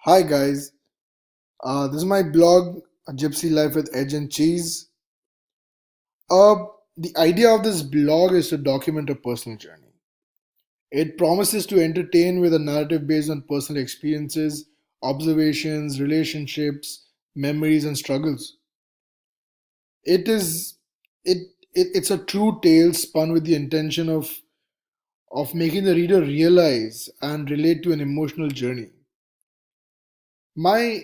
Hi guys, this is my blog, A Gypsy Life with Edge and Cheese. The idea of this blog is to document a personal journey. It promises to entertain with a narrative based on personal experiences, observations, relationships, memories, and struggles. It is it's a true tale spun with the intention of making the reader realize and relate to an emotional journey. my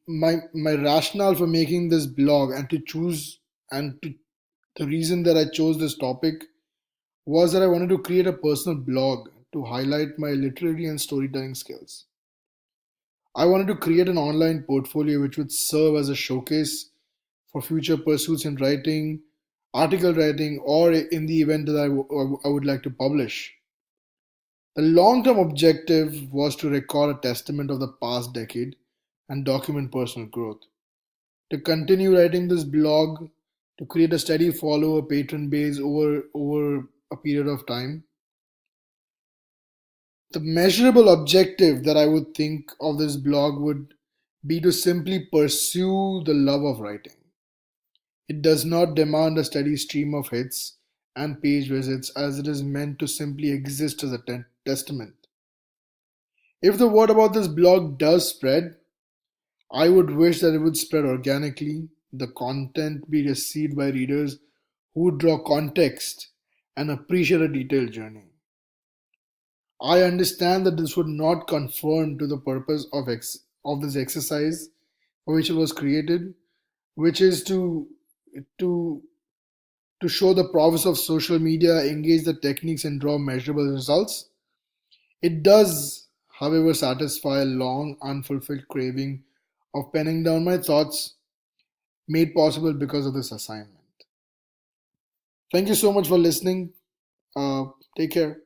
my rationale for making this blog and to, the reason that I chose this topic was that I wanted to create a personal blog to highlight my literary and storytelling skills. I wanted to create an online portfolio which would serve as a showcase for future pursuits in writing, article writing, or in the event that I would like to publish. The long term objective was to record a testament of the past decade and document personal growth. To continue writing this blog, to create a steady follower patron base over a period of time. The measurable objective that I would think of this blog would be to simply pursue the love of writing. It does not demand a steady stream of hits and page visits as it is meant to simply exist as a testament. If the word about this blog does spread, I would wish that it would spread organically, the content be received by readers who would draw context and appreciate a detailed journey. I understand that this would not conform to the purpose of this exercise for which it was created, which is to to show the prowess of social media, engage the techniques, and draw measurable results. It does, however, satisfy a long unfulfilled craving of penning down my thoughts made possible because of this assignment. Thank you so much for listening. Take care.